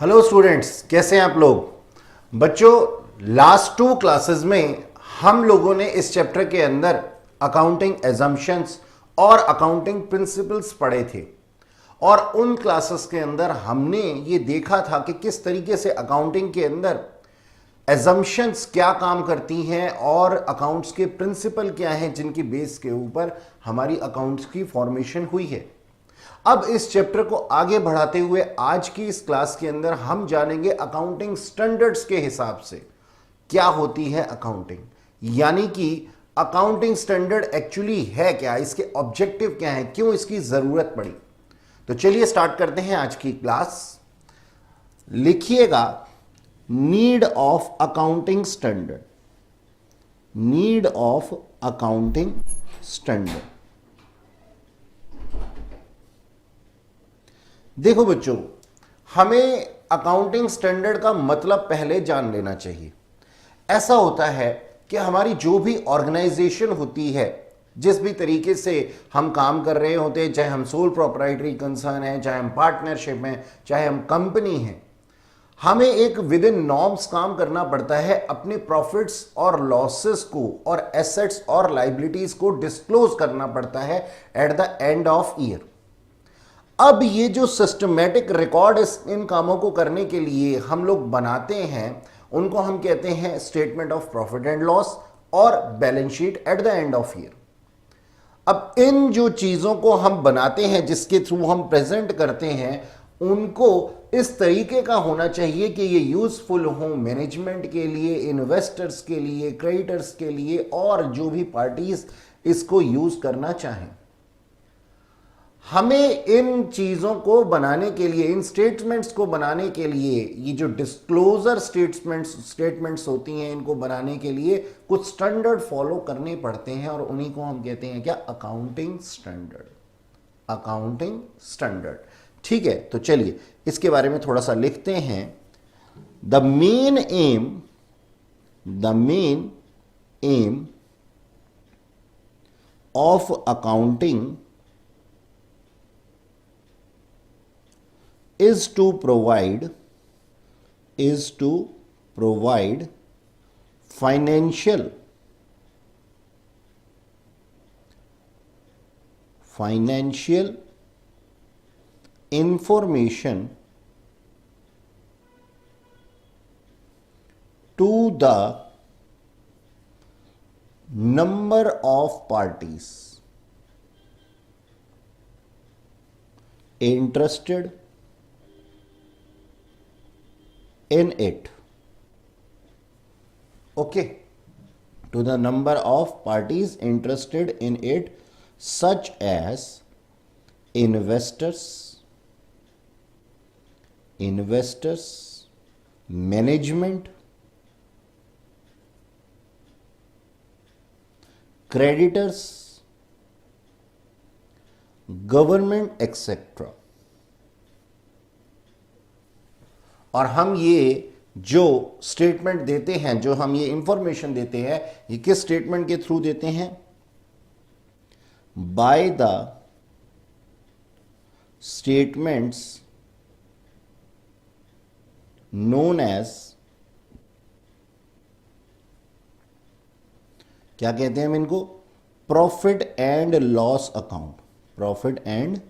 Hello students, कैसे हैं आप लोग। बच्चों, लास्ट 2 क्लासेस में हम लोगों ने इस चैप्टर के अंदर अकाउंटिंग एजम्पशंस और अकाउंटिंग प्रिंसिपल्स पढ़े थे और उन क्लासेस के अंदर हमने ये देखा था कि किस तरीके से अकाउंटिंग के अंदर एजम्पशंस क्या काम करती हैं और अकाउंट्स के प्रिंसिपल क्या हैं जिनकी बेस के ऊपर हमारी अकाउंट्स की फॉर्मेशन हुई है। अब इस चैप्टर को आगे बढ़ाते हुए आज की इस क्लास के अंदर हम जानेंगे अकाउंटिंग स्टैंडर्ड्स के हिसाब से क्या होती है अकाउंटिंग, यानी कि अकाउंटिंग स्टैंडर्ड एक्चुअली है क्या, इसके ऑब्जेक्टिव क्या है, क्यों इसकी जरूरत पड़ी। तो चलिए स्टार्ट करते हैं आज की क्लास। लिखिएगा need of accounting standard, need of accounting standard. देखो बच्चों, हमें अकाउंटिंग स्टैंडर्ड का मतलब पहले जान लेना चाहिए। ऐसा होता है कि हमारी जो भी ऑर्गेनाइजेशन होती है, जिस भी तरीके से हम काम कर रहे होते हैं, चाहे हम सोल प्रोप्राइटरी कंसर्न है, चाहे हम पार्टनरशिप में, चाहे हम कंपनी हैं, हमें एक विद इन नॉर्म्स काम करना पड़ता है। अपने प्रॉफिट्स और लॉसेस को और एसेट्स और लाइबिलिटीज को डिस्क्लोज करना पड़ता है eight the end of year. अब ये जो सिस्टमेटिक रिकॉर्ड इन कामों को करने के लिए हम लोग बनाते हैं, उनको हम कहते हैं statement of profit and loss और balance sheet at the end of year. अब इन जो चीजों को हम बनाते हैं, जिसके थ्रू हम प्रेजेंट करते हैं, उनको इस तरीके का होना चाहिए कि ये यूजफुल हो मैनेजमेंट के लिए, इन्वेस्टर्स के लिए, क्रेडिटर्स के लिए और जो भी पार्टीज इसको यूज करना चाहें। हमें इन चीजों को बनाने के लिए, इन स्टेटमेंट्स को बनाने के लिए, ये जो डिस्क्लोजर स्टेटमेंट्स होती हैं, इनको बनाने के लिए कुछ स्टैंडर्ड फॉलो करने पड़ते हैं और उन्हीं को हम कहते हैं क्या, अकाउंटिंग स्टैंडर्ड। अकाउंटिंग स्टैंडर्ड, ठीक है। तो चलिए इसके बारे में थोड़ा सा लिखते हैं। The main M of accounting is to provide financial information to the number of parties interested in it. Okay, to the number of parties interested in it, such as investors, management, creditors, government, etc. और हम ये जो statement देते हैं, जो हम ये information देते हैं, ये किस स्टेटमेंट के थ्रू देते हैं? By the statements known as, क्या कहते हैं हम इनको? Profit and loss account, profit and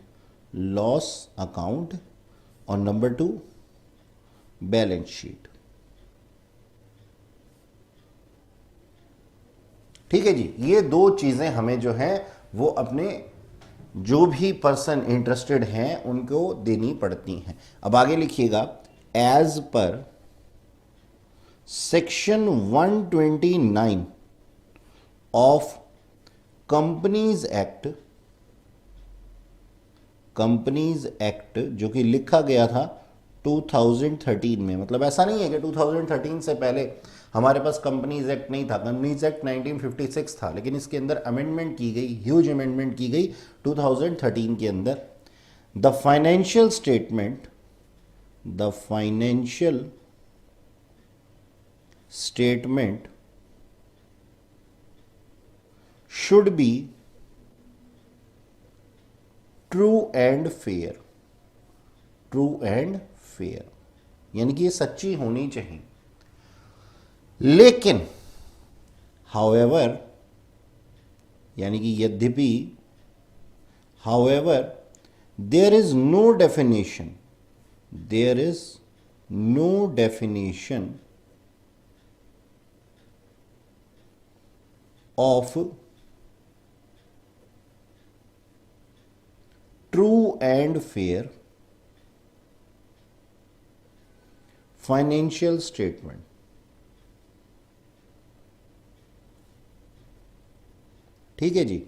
loss account. और नंबर 2 बैलेंस शीट। ठीक है जी, ये 2 चीजें हमें जो है वो अपने जो भी पर्सन इंटरेस्टेड हैं उनको देनी पड़ती हैं। अब आगे लिखिएगा, as per section 129 of companies act, जो कि लिखा गया था 2013 में। मतलब ऐसा नहीं है कि 2013 से पहले हमारे पास कंपनीज एक्ट नहीं था। कंपनीज एक्ट 1956 था, लेकिन इसके अंदर अमेंडमेंट की गई, ह्यूज अमेंडमेंट की गई 2013 के अंदर। The financial statement should be true and fair, यानी कि ये सच्ची होनी चाहिए। लेकिन हाउएवर, यानी कि यद्यपि, however there is no definition, there is no definition of true and fair financial statement। ठीक है जी,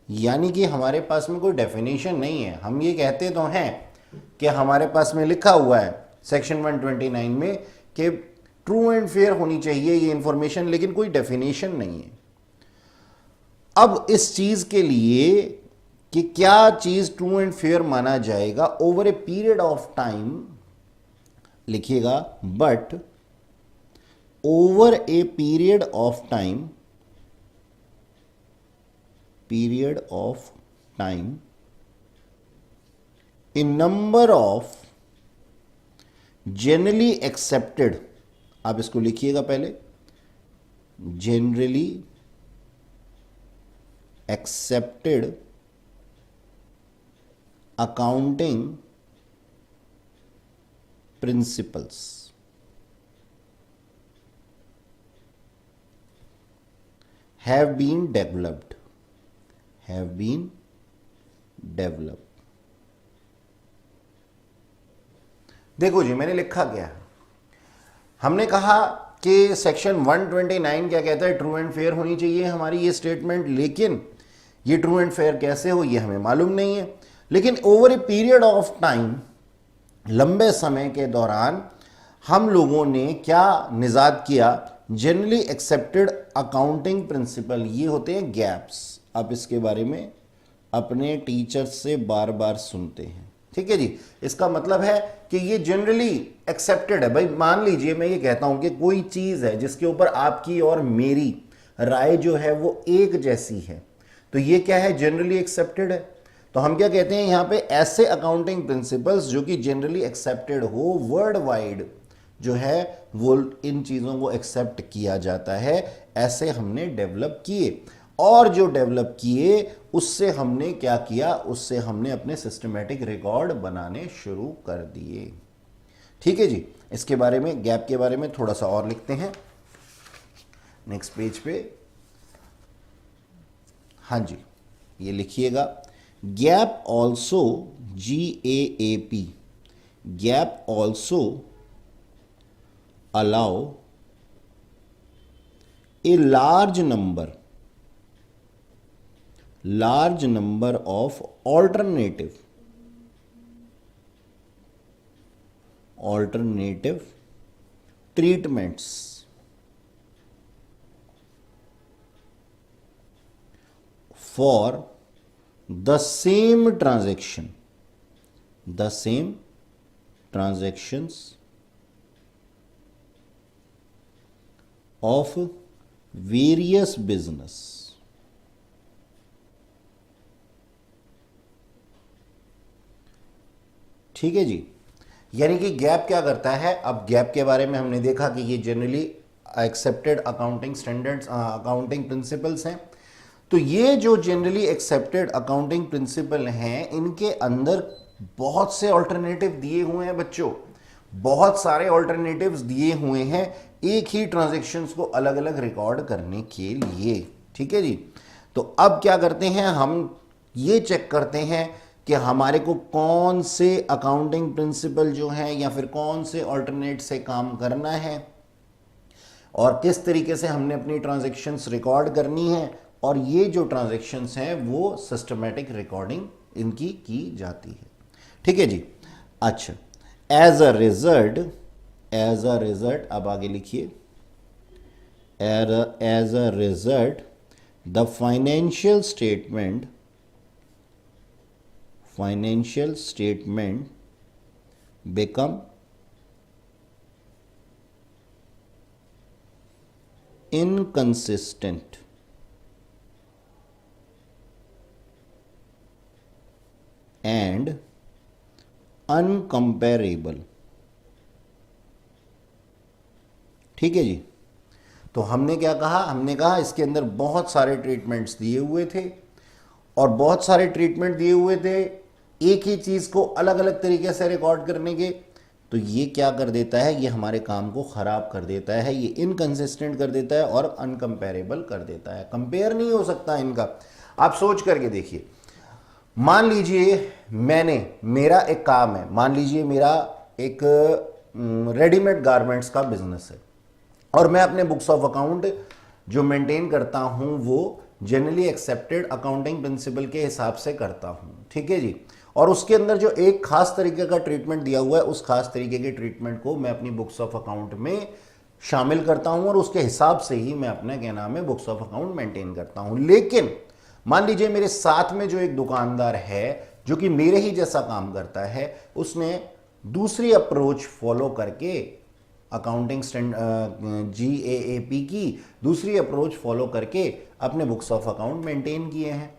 यानी कि हमारे पास में कोई डेफिनेशन नहीं है। हम ये कहते तो हैं कि हमारे पास में लिखा हुआ है सेक्शन 129 में कि ट्रू एंड फेयर होनी चाहिए ये इंफॉर्मेशन, लेकिन कोई डेफिनेशन नहीं है। अब इस चीज के लिए कि क्या चीज ट्रू एंड फेयर माना जाएगा, over a period of time लिखिएगा, but over a period of time, period of time, a number of generally accepted, आप इसको लिखिएगा पहले, generally accepted accounting principles have been developed, have been developed। देखो जी, मैंने लिखा क्या है, हमने कहा कि सेक्शन 129 क्या कहता है, ट्रू एंड फेयर होनी चाहिए हमारी ये स्टेटमेंट, लेकिन ये ट्रू एंड फेयर कैसे हो ये हमें मालूम नहीं है। लेकिन over a period of time, लंबे समय के दौरान हम लोगों ने क्या निजात किया, जनरली एक्सेप्टेड अकाउंटिंग प्रिंसिपल, ये होते हैं गैप्स। आप इसके बारे में अपने टीचर से बार बार सुनते हैं, ठीक है जी। इसका मतलब है कि ये जनरली एक्सेप्टेड है। भाई मान लीजिए मैं ये कहता हूं कि कोई चीज है जिसके ऊपर आपकी और मेरी राय जो है वो एक जैसी है, तो ये क्या है, जनरली एक्सेप्टेड है। तो हम क्या कहते हैं यहां पे, ऐसे अकाउंटिंग प्रिंसिपल्स जो कि जनरली एक्सेप्टेड हो, वर्ल्ड वाइड जो है वो इन चीजों को एक्सेप्ट किया जाता है, ऐसे हमने डेवलप किए। और जो डेवलप किए उससे हमने क्या किया, उससे हमने अपने सिस्टमेटिक रिकॉर्ड बनाने शुरू कर दिए। ठीक है जी, इसके बारे में, गैप के बारे में थोड़ा सा और लिखते हैं नेक्स्ट पेज पे। हाँ जी, ये लिखिएगा, gap also, GAAP, gap also allow a large number of alternative treatments for the same transactions of various business। ठीक है जी, यानी कि गैप क्या करता है। अब गैप के बारे में हमने देखा कि ये generally accepted accounting standards, accounting principles हैं। तो ये जो जनरली एक्सेप्टेड अकाउंटिंग प्रिंसिपल हैं, इनके अंदर बहुत से ऑल्टरनेटिव दिए हुए हैं बच्चों, बहुत सारे ऑल्टरनेटिव्स दिए हुए हैं एक ही ट्रांजैक्शंस को अलग अलग रिकॉर्ड करने के लिए। ठीक है जी, तो अब क्या करते हैं, हम ये चेक करते हैं कि हमारे को कौन से अकाउंटिंग प्रिंसिपल जो हैं या फिर कौन से ऑल्टरनेट से काम करना है और किस तरीके से हमने अपनी ट्रांजैक्शंस रिकॉर्ड करनी है, और ये जो ट्रांजैक्शंस हैं वो सिस्टमेटिक रिकॉर्डिंग इनकी की जाती है। ठीक है जी, अच्छा, एज अ रिजल्ट, अब आगे लिखिए, as a result the financial statement become inconsistent and uncomparable ठीक है जी। तो हमने क्या कहा, हमने कहा इसके अंदर बहुत सारे ट्रीटमेंट्स दिए हुए थे, और बहुत सारे ट्रीटमेंट दिए हुए थे एक ही चीज़ को अलग अलग तरीके से रिकॉर्ड करने के। तो ये क्या कर देता है, ये हमारे काम को ख़राब कर देता है, ये इनकंसिस्टेंट कर देता है और अनकंपेरेबल कर देता है, कंपेयर नहीं हो सकता इनका। आप सोच करके देखिए, मान लीजिए मेरा एक काम है, मान लीजिए मेरा एक रेडीमेड गारमेंट्स का बिजनेस है, और मैं अपने बुक्स ऑफ अकाउंट जो मेंटेन करता हूं वो जनरली एक्सेप्टेड अकाउंटिंग प्रिंसिपल के हिसाब से करता हूं, ठीक है जी। और उसके अंदर जो एक खास तरीके का ट्रीटमेंट दिया हुआ है, उस खास तरीके के ट्रीटमेंट को मैं अपनी बुक्स ऑफ अकाउंट में शामिल करता हूं, और उसके हिसाब से ही मैं अपना क्या नाम है बुक्स ऑफ अकाउंट मेंटेन करता हूं। लेकिन मान लीजिए मेरे साथ में जो एक दुकानदार है जो कि मेरे ही जैसा काम करता है, उसने दूसरी अप्रोच फॉलो करके अकाउंटिंग GAAP की दूसरी अप्रोच फॉलो करके अपने बुक्स ऑफ अकाउंट मेंटेन किए हैं।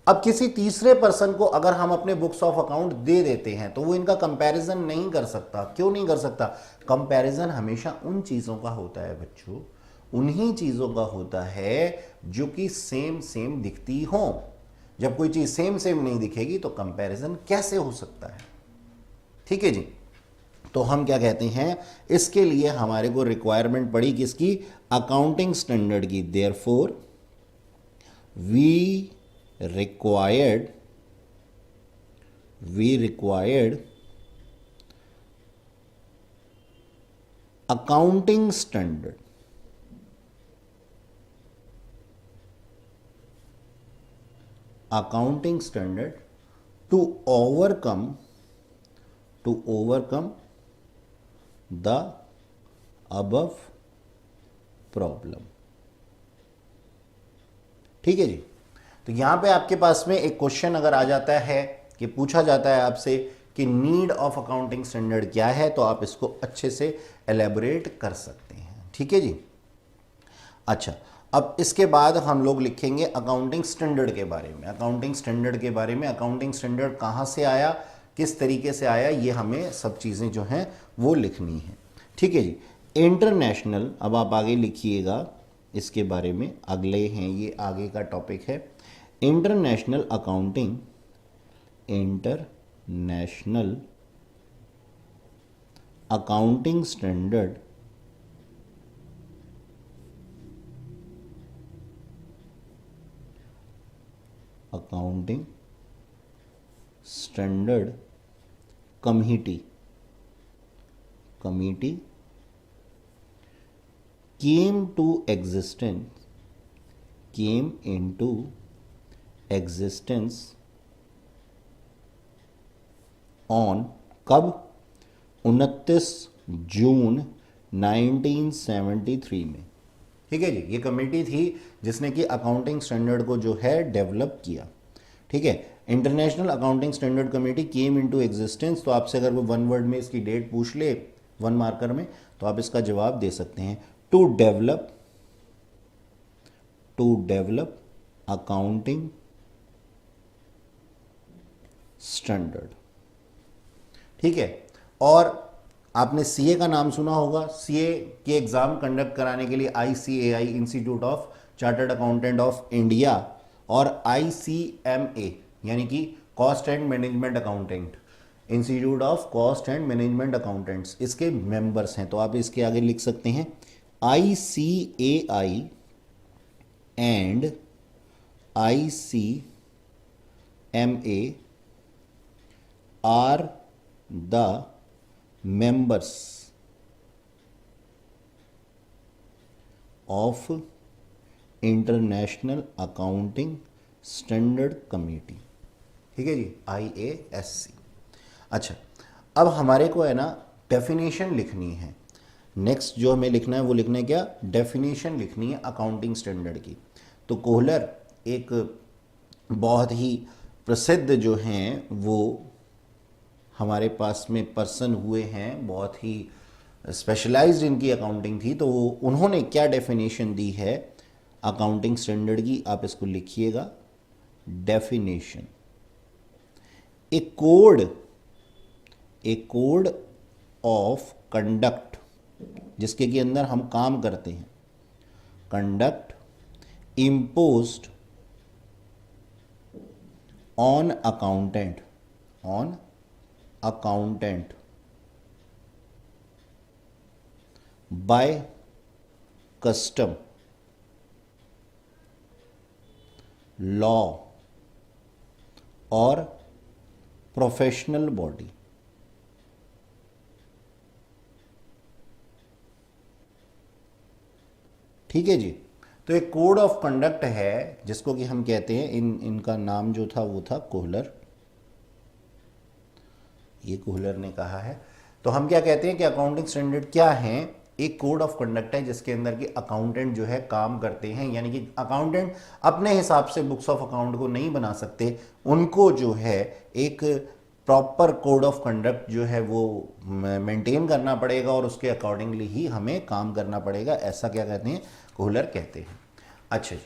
अब किसी तीसरे पर्सन को अगर हम अपने बुक्स ऑफ अकाउंट दे देते हैं तो वो इनका कंपैरिजन नहीं कर सकता। क्यों नहीं कर सकता? कंपैरिजन हमेशा उन चीज़ों का होता है बच्चों, उन्हीं चीज़ों का होता है जो कि सेम सेम दिखती हो। जब कोई चीज़ सेम सेम नहीं दिखेगी तो कंपैरिजन कैसे हो सकता है? ठीक है जी। तो हम क्या कहते हैं, इसके लिए हमारे को रिक्वायरमेंट पड़ी किसकी? अकाउंटिंग स्टैंडर्ड की। Therefore we required accounting standard to overcome the above problem. ठीक है जी। तो यहां पे आपके पास में एक क्वेश्चन अगर आ जाता है कि पूछा जाता है आपसे कि नीड ऑफ अकाउंटिंग स्टैंडर्ड क्या है, तो आप इसको अच्छे से एलेबोरेट कर सकते हैं। ठीक है जी। अच्छा, अब इसके बाद हम लोग लिखेंगे अकाउंटिंग स्टैंडर्ड के बारे में। अकाउंटिंग स्टैंडर्ड के बारे में, अकाउंटिंग स्टैंडर्ड कहाँ से आया, किस तरीके से आया, ये हमें सब चीज़ें जो हैं वो लिखनी है। ठीक है जी। इंटरनेशनल, अब आप आगे लिखिएगा इसके बारे में, अगले हैं ये, आगे का टॉपिक है international accounting standard committee came into existence on कब? 29 जून 1973 में। ठीक है जी। ये कमेटी थी जिसने कि अकाउंटिंग स्टैंडर्ड को जो है डेवलप किया। ठीक है। International accounting standard committee came into existence. तो आपसे अगर वो वन वर्ड में इसकी डेट पूछ ले, वन मार्कर में, तो आप इसका जवाब दे सकते हैं टू डेवलप अकाउंटिंग स्टैंडर्ड। ठीक है। और आपने सीए का नाम सुना होगा। सीए के एग्जाम कंडक्ट कराने के लिए ICAI, institute of chartered accountant of India, और ICMA यानी कि cost and management accountant, institute of cost and management accountants, इसके मेंबर्स हैं। तो आप इसके आगे लिख सकते हैं ICAI and ICMA are the members of international accounting standard committee. ठीक है जी, IASC। अच्छा, अब हमारे को है ना डेफिनेशन लिखनी है। नेक्स्ट जो हमें लिखना है वो लिखना है क्या? डेफिनेशन लिखनी है अकाउंटिंग स्टैंडर्ड की। तो कोहलर एक बहुत ही प्रसिद्ध जो हैं वो हमारे पास में पर्सन हुए हैं, बहुत ही स्पेशलाइज्ड इनकी अकाउंटिंग थी। तो उन्होंने क्या डेफिनेशन दी है अकाउंटिंग स्टैंडर्ड की, आप इसको लिखिएगा। Definition, A code of conduct जिसके के अंदर हम काम करते हैं, conduct imposed on accountant by custom, law or professional body। ठीक है जी। तो एक कोड ऑफ कंडक्ट है जिसको कि हम कहते हैं, इनका नाम जो था वो था कोहलर, ये कोहलर ने कहा है। तो हम क्या कहते हैं कि अकाउंटिंग स्टैंडर्ड क्या है, एक कोड ऑफ कंडक्ट है जिसके अंदर कि अकाउंटेंट जो है काम करते हैं, यानी कि अकाउंटेंट अपने हिसाब से बुक्स ऑफ अकाउंट को नहीं बना सकते, उनको जो है एक प्रॉपर कोड ऑफ कंडक्ट जो है वो मेंटेन करना पड़ेगा और उसके अकॉर्डिंगली ही हमें काम करना पड़ेगा, ऐसा क्या कहते हैं, कोहलर कहते हैं। अच्छा जी,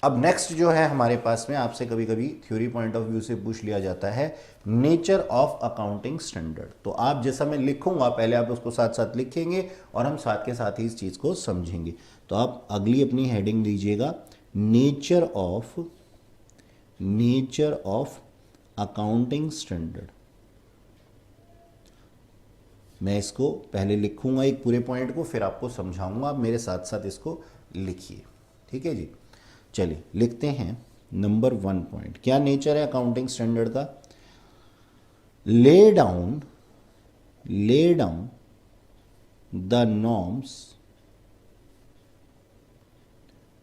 अब नेक्स्ट जो है हमारे पास में, आपसे कभी कभी थ्योरी पॉइंट ऑफ व्यू से पूछ लिया जाता है, नेचर ऑफ अकाउंटिंग स्टैंडर्ड। तो आप जैसा मैं लिखूंगा पहले आप उसको साथ साथ लिखेंगे और हम साथ के साथ ही इस चीज़ को समझेंगे। तो आप अगली अपनी हेडिंग दीजिएगा, नेचर ऑफ अकाउंटिंग स्टैंडर्ड। मैं इसको पहले लिखूंगा एक पूरे पॉइंट को, फिर आपको समझाऊंगा, आप मेरे साथ साथ इसको लिखिए। ठीक है जी, चलिए लिखते हैं। नंबर 1 पॉइंट, क्या नेचर है अकाउंटिंग स्टैंडर्ड का? Lay down the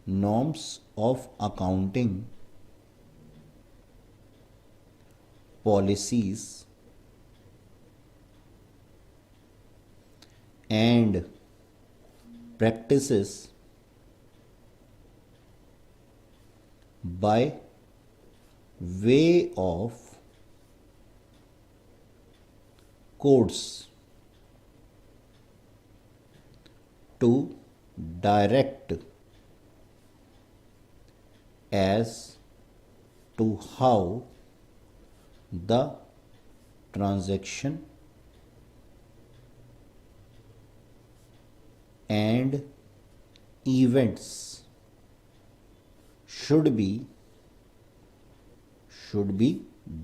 norms of accounting policies and practices by way of codes to direct as to how the transaction and events should be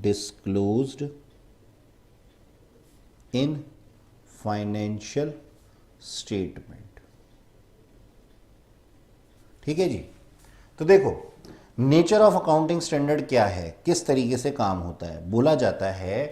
disclosed in financial statement। ठीक है जी। तो देखो, nature of accounting standard क्या है, किस तरीके से काम होता है। बोला जाता है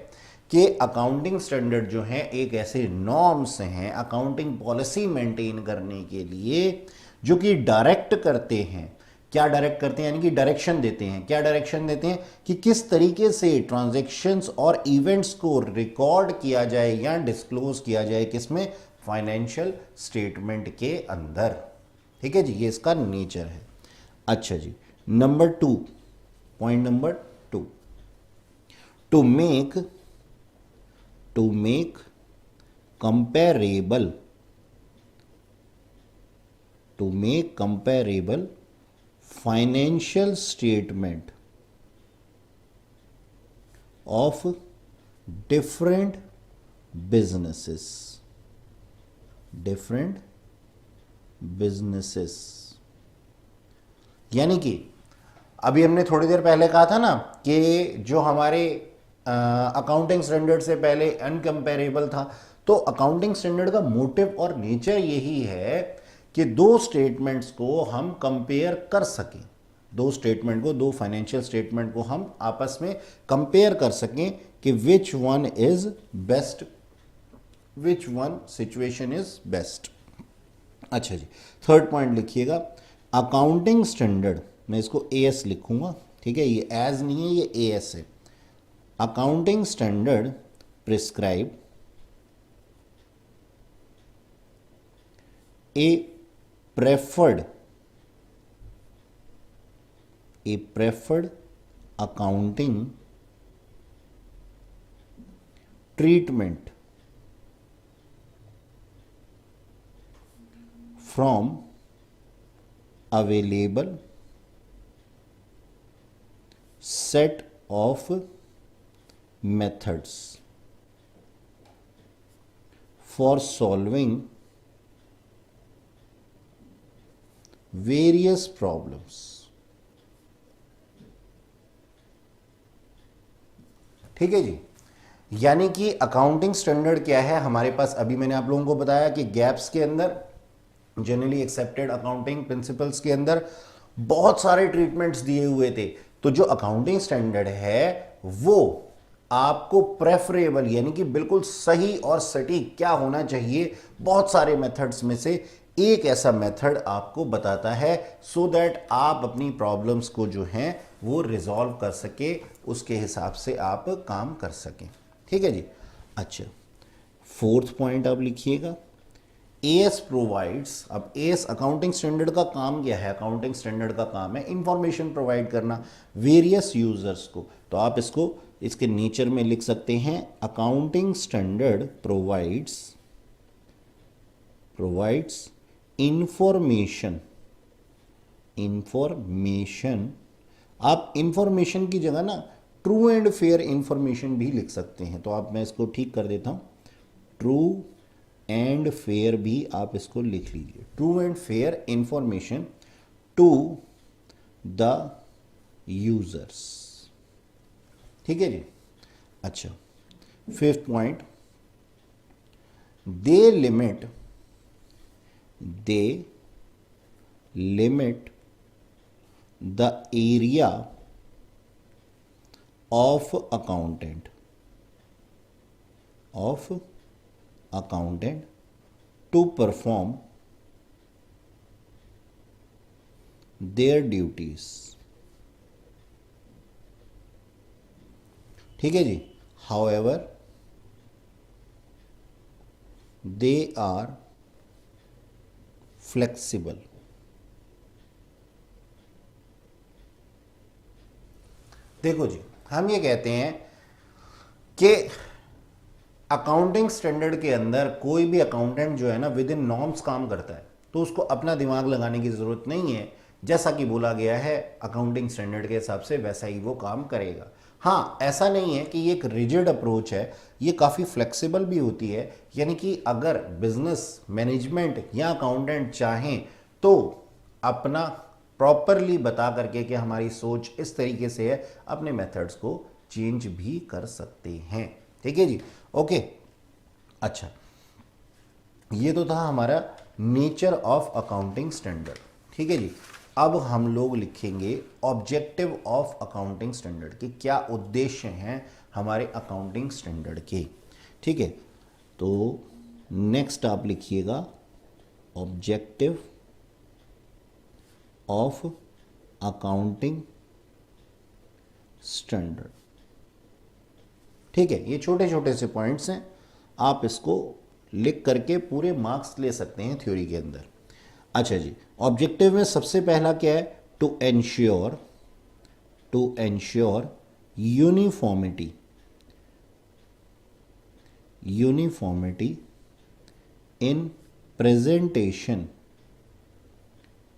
कि अकाउंटिंग स्टैंडर्ड जो है एक ऐसे नॉर्म्स हैं अकाउंटिंग पॉलिसी मेंटेन करने के लिए, जो कि डायरेक्ट करते हैं। क्या डायरेक्ट करते हैं, यानी कि डायरेक्शन देते हैं। क्या डायरेक्शन देते हैं कि किस तरीके से ट्रांजैक्शंस और इवेंट्स को रिकॉर्ड किया जाए या डिस्क्लोज किया जाए, किसमें, फाइनेंशियल स्टेटमेंट के अंदर। ठीक है जी, ये इसका नेचर है। अच्छा जी, number 2, point number 2, to make comparable financial statement of different businesses। यानी कि अभी हमने थोड़ी देर पहले कहा था ना कि जो हमारे अकाउंटिंग स्टैंडर्ड से पहले अनकंपेरेबल था, तो अकाउंटिंग स्टैंडर्ड का मोटिव और नेचर यही है कि दो स्टेटमेंट्स को हम कंपेयर कर सकें, दो फाइनेंशियल स्टेटमेंट को हम आपस में कंपेयर कर सकें कि which one is best, which one situation is best. अच्छा जी, थर्ड पॉइंट लिखिएगा, अकाउंटिंग स्टैंडर्ड, मैं इसको एएस लिखूंगा। ठीक है, ये एज नहीं है, ये एएस है। Accounting standard prescribe A preferred accounting treatment from available set of methods for solving various problems. ठीक है जी। यानी कि अकाउंटिंग स्टैंडर्ड क्या है हमारे पास, अभी मैंने आप लोगों को बताया कि गैप्स के अंदर, जनरली एक्सेप्टेड अकाउंटिंग प्रिंसिपल्स के अंदर बहुत सारे ट्रीटमेंट्स दिए हुए थे। तो जो अकाउंटिंग स्टैंडर्ड है वो आपको प्रेफरेबल यानी कि बिल्कुल सही और सटीक क्या होना चाहिए, बहुत सारे मेथड्स में से एक ऐसा मेथड आपको बताता है, सो दैट आप अपनी प्रॉब्लम्स को जो हैं वो रिजॉल्व कर सके, उसके हिसाब से आप काम कर सकें। ठीक है जी। अच्छा, फोर्थ पॉइंट आप लिखिएगा, एएस प्रोवाइड्स। अब एएस अकाउंटिंग स्टैंडर्ड का काम क्या है? अकाउंटिंग स्टैंडर्ड का काम है इंफॉर्मेशन प्रोवाइड करना वेरियस यूजर्स को। तो आप इसको इसके नेचर में लिख सकते हैं, अकाउंटिंग स्टैंडर्ड प्रोवाइड्स इंफॉर्मेशन। आप इंफॉर्मेशन की जगह ना ट्रू एंड फेयर इंफॉर्मेशन भी लिख सकते हैं। तो आप, मैं इसको ठीक कर देता हूं, ट्रू एंड फेयर भी आप इसको लिख लीजिए, true and fair information to the users. ठीक है जी। अच्छा, fifth point, they limit the area of accountant to perform their duties। ठीक है जी। However, they are flexible। देखो जी, हम ये कहते हैं कि अकाउंटिंग स्टैंडर्ड के अंदर कोई भी अकाउंटेंट जो है ना विद इन नॉर्म्स काम करता है, तो उसको अपना दिमाग लगाने की ज़रूरत नहीं है। जैसा कि बोला गया है अकाउंटिंग स्टैंडर्ड के हिसाब से वैसा ही वो काम करेगा। हाँ, ऐसा नहीं है कि ये एक रिजिड अप्रोच है, ये काफ़ी फ्लेक्सिबल भी होती है। यानी कि अगर बिजनेस मैनेजमेंट या अकाउंटेंट चाहें तो अपना प्रॉपरली बता करके कि हमारी सोच इस तरीके से है, अपने मेथड्स को चेंज भी कर सकते हैं। ठीक है जी। ओके। अच्छा, ये तो था हमारा नेचर ऑफ अकाउंटिंग स्टैंडर्ड। ठीक है जी। अब हम लोग लिखेंगे ऑब्जेक्टिव ऑफ अकाउंटिंग स्टैंडर्ड के, क्या उद्देश्य हैं हमारे अकाउंटिंग स्टैंडर्ड के। ठीक है, तो नेक्स्ट आप लिखिएगा ऑब्जेक्टिव ऑफ अकाउंटिंग स्टैंडर्ड। ठीक है, ये छोटे छोटे से पॉइंट्स हैं, आप इसको लिख करके पूरे मार्क्स ले सकते हैं थ्योरी के अंदर। अच्छा जी, ऑब्जेक्टिव में सबसे पहला क्या है? To ensure uniformity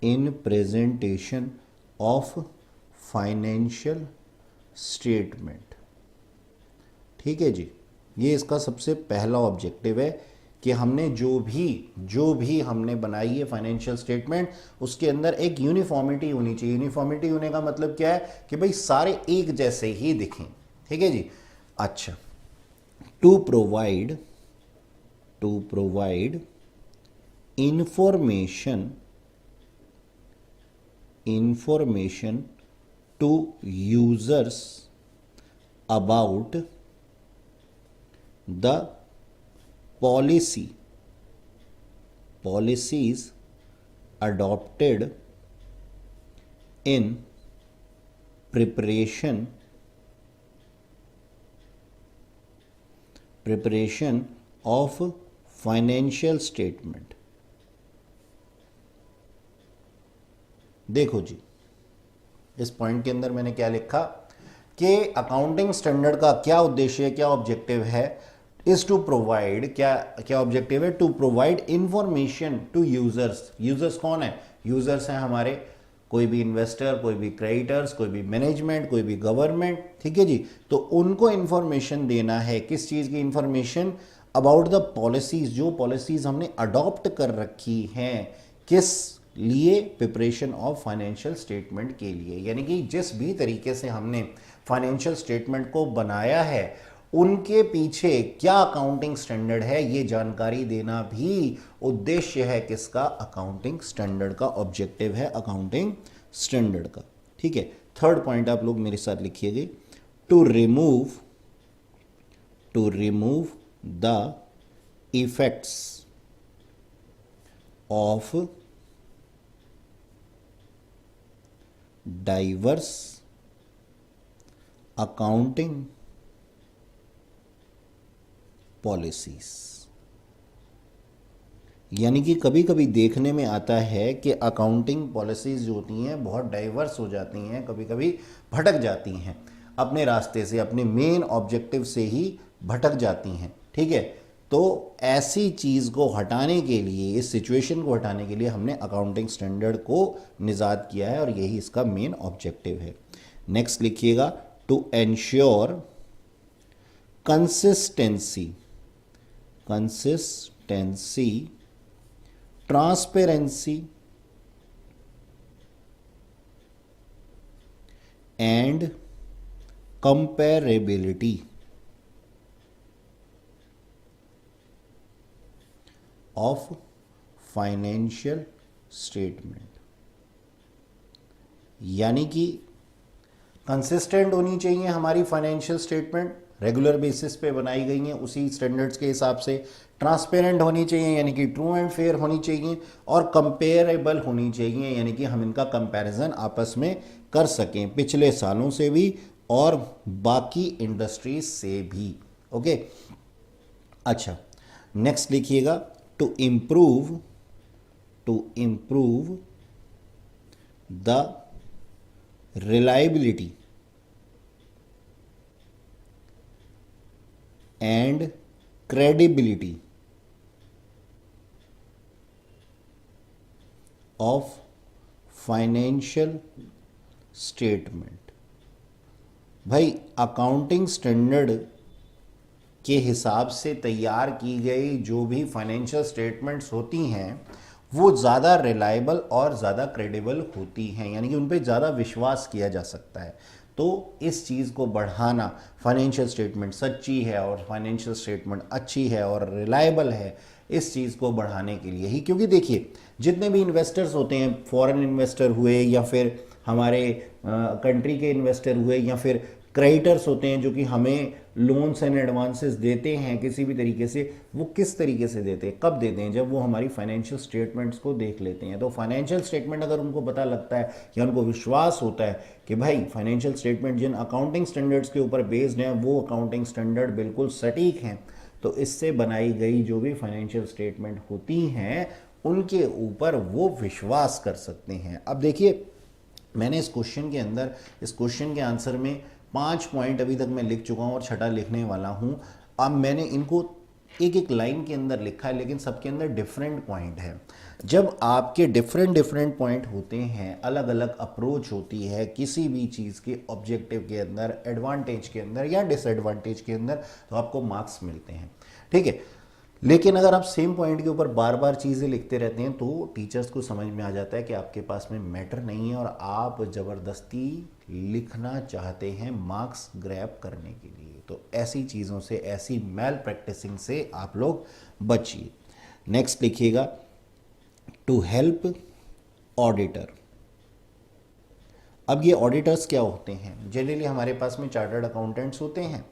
in presentation of financial statement. ठीक है जी, ये इसका सबसे पहला ऑब्जेक्टिव है कि हमने जो भी हमने बनाई है फाइनेंशियल स्टेटमेंट, उसके अंदर एक यूनिफॉर्मिटी होनी चाहिए। यूनिफॉर्मिटी होने का मतलब क्या है कि भाई सारे एक जैसे ही दिखें। ठीक है जी। अच्छा, to provide information to users about the policies adopted in preparation of financial statement। देखो जी, इस पॉइंट के अंदर मैंने क्या लिखा कि अकाउंटिंग स्टैंडर्ड का क्या उद्देश्य है, क्या ऑब्जेक्टिव है, इज टू प्रोवाइड, क्या ऑब्जेक्टिव है? To provide information to users. Users कौन है? यूजर्स हैं हमारे कोई भी इन्वेस्टर, कोई भी क्रेडिटर्स, कोई भी मैनेजमेंट, कोई भी गवर्नमेंट। ठीक है जी। तो उनको इंफॉर्मेशन देना है, किस चीज़ की इंफॉर्मेशन? अबाउट द पॉलिसीज, जो पॉलिसीज हमने अडॉप्ट कर रखी हैं, किस लिए प्रिपरेशन ऑफ फाइनेंशियल स्टेटमेंट के लिए, यानी कि जिस भी तरीके से हमने फाइनेंशियल स्टेटमेंट को बनाया है उनके पीछे क्या अकाउंटिंग स्टैंडर्ड है ये जानकारी देना भी उद्देश्य है किसका, अकाउंटिंग स्टैंडर्ड का, ऑब्जेक्टिव है अकाउंटिंग स्टैंडर्ड का। ठीक है, थर्ड पॉइंट आप लोग मेरे साथ लिखिएगा, to remove the effects of diverse accounting policies. यानी कि कभी कभी देखने में आता है कि अकाउंटिंग पॉलिसीज जो होती हैं बहुत डाइवर्स हो जाती हैं, कभी कभी भटक जाती हैं अपने रास्ते से, अपने मेन ऑब्जेक्टिव से ही भटक जाती हैं। ठीक है, तो ऐसी चीज़ को हटाने के लिए, इस सिचुएशन को हटाने के लिए हमने अकाउंटिंग स्टैंडर्ड को निजात किया है और यही इसका मेन ऑब्जेक्टिव है। नेक्स्ट लिखिएगा, to ensure consistency, transparency and comparability of financial statement. यानी कि कंसिस्टेंट होनी चाहिए हमारी फाइनेंशियल स्टेटमेंट, रेगुलर बेसिस पे बनाई गई हैं उसी स्टैंडर्ड्स के हिसाब से, ट्रांसपेरेंट होनी चाहिए यानी कि ट्रू एंड फेयर होनी चाहिए, और कंपेरेबल होनी चाहिए यानी कि हम इनका कंपैरिजन आपस में कर सकें पिछले सालों से भी और बाकी इंडस्ट्रीज से भी। ओके, अच्छा नेक्स्ट लिखिएगा, to improve the reliability and credibility of financial statement। भाई अकाउंटिंग स्टैंडर्ड के हिसाब से तैयार की गई जो भी फाइनेंशियल स्टेटमेंट्स होती हैं वो ज़्यादा रिलायबल और ज़्यादा क्रेडिबल होती हैं, यानी कि उन पर ज़्यादा विश्वास किया जा सकता है। तो इस चीज़ को बढ़ाना, फाइनेंशियल स्टेटमेंट सच्ची है और फाइनेंशियल स्टेटमेंट अच्छी है और रिलायबल है, इस चीज़ को बढ़ाने के लिए ही, क्योंकि देखिए जितने भी इन्वेस्टर्स होते हैं, फॉरेन इन्वेस्टर हुए या फिर हमारे कंट्री के इन्वेस्टर हुए या फिर क्रेडिटर्स होते हैं जो कि हमें लोन्स एंड एडवांसेस देते हैं किसी भी तरीके से, वो किस तरीके से देते हैं, कब देते हैं, जब वो हमारी फाइनेंशियल स्टेटमेंट्स को देख लेते हैं। तो फाइनेंशियल स्टेटमेंट अगर उनको पता लगता है या उनको विश्वास होता है कि भाई फाइनेंशियल स्टेटमेंट जिन अकाउंटिंग स्टैंडर्ड्स के ऊपर बेस्ड हैं वो अकाउंटिंग स्टैंडर्ड बिल्कुल सटीक हैं, तो इससे बनाई गई जो भी फाइनेंशियल स्टेटमेंट होती हैं उनके ऊपर वो विश्वास कर सकते हैं। अब देखिए मैंने इस क्वेश्चन के आंसर में 5 पॉइंट अभी तक मैं लिख चुका हूं और छठा लिखने वाला हूं। अब मैंने इनको एक एक लाइन के अंदर लिखा है, लेकिन सबके अंदर डिफरेंट पॉइंट है। जब आपके डिफरेंट पॉइंट होते हैं, अलग अलग अप्रोच होती है किसी भी चीज़ के ऑब्जेक्टिव के अंदर, एडवांटेज के अंदर या डिसएडवांटेज के अंदर, तो आपको मार्क्स मिलते हैं। ठीक है, लेकिन अगर आप सेम पॉइंट के ऊपर बार बार चीज़ें लिखते रहते हैं तो टीचर्स को समझ में आ जाता है कि आपके पास में मैटर नहीं है और आप ज़बरदस्ती लिखना चाहते हैं मार्क्स ग्रैब करने के लिए। तो ऐसी चीज़ों से, ऐसी मैल प्रैक्टिसिंग से आप लोग बचिए। नेक्स्ट लिखिएगा, टू हेल्प ऑडिटर। अब ये ऑडिटर्स क्या होते हैं? जनरली हमारे पास में चार्टर्ड अकाउंटेंट्स होते हैं।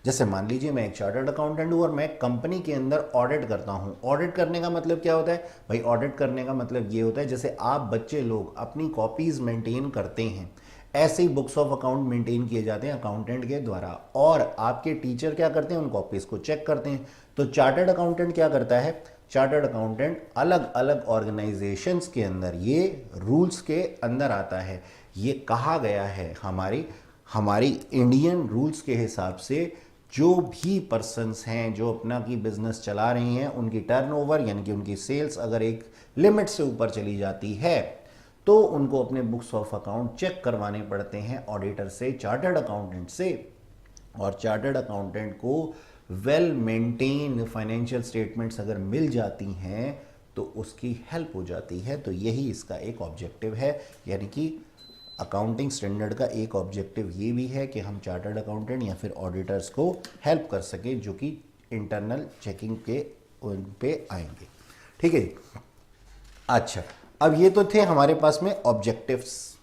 जैसे मान लीजिए मैं एक चार्टर्ड अकाउंटेंट हूँ और मैं कंपनी के अंदर ऑडिट करता हूँ। ऑडिट करने का मतलब क्या होता है भाई? ऑडिट करने का मतलब ये होता है जैसे आप बच्चे लोग अपनी कॉपीज़ मेंटेन करते हैं, ऐसे ही बुक्स ऑफ अकाउंट मेंटेन किए जाते हैं अकाउंटेंट के द्वारा, और आपके टीचर क्या करते हैं? उन कॉपीज़ को चेक करते हैं। तो चार्टर्ड अकाउंटेंट क्या करता है? चार्टर्ड अकाउंटेंट अलग अलग ऑर्गेनाइजेशंस के अंदर, ये रूल्स के अंदर आता है। ये कहा गया है हमारी इंडियन रूल्स के हिसाब से जो भी पर्सन्स हैं जो अपना की बिजनेस चला रही हैं, उनकी टर्नओवर यानी कि उनकी सेल्स अगर एक लिमिट से ऊपर चली जाती है तो उनको अपने बुक्स ऑफ अकाउंट चेक करवाने पड़ते हैं ऑडिटर से, चार्टर्ड अकाउंटेंट से। और चार्टर्ड अकाउंटेंट को वेल मेंटेन फाइनेंशियल स्टेटमेंट्स अगर मिल जाती हैं तो उसकी हेल्प हो जाती है। तो यही इसका एक ऑब्जेक्टिव है, यानी कि अकाउंटिंग स्टैंडर्ड का एक ऑब्जेक्टिव ये भी है कि हम चार्टर्ड अकाउंटेंट या फिर ऑडिटर्स को हेल्प कर सकें जो कि इंटरनल चेकिंग के उन पे आएंगे। ठीक है। अच्छा, अब ये तो थे हमारे पास में ऑब्जेक्टिव्स।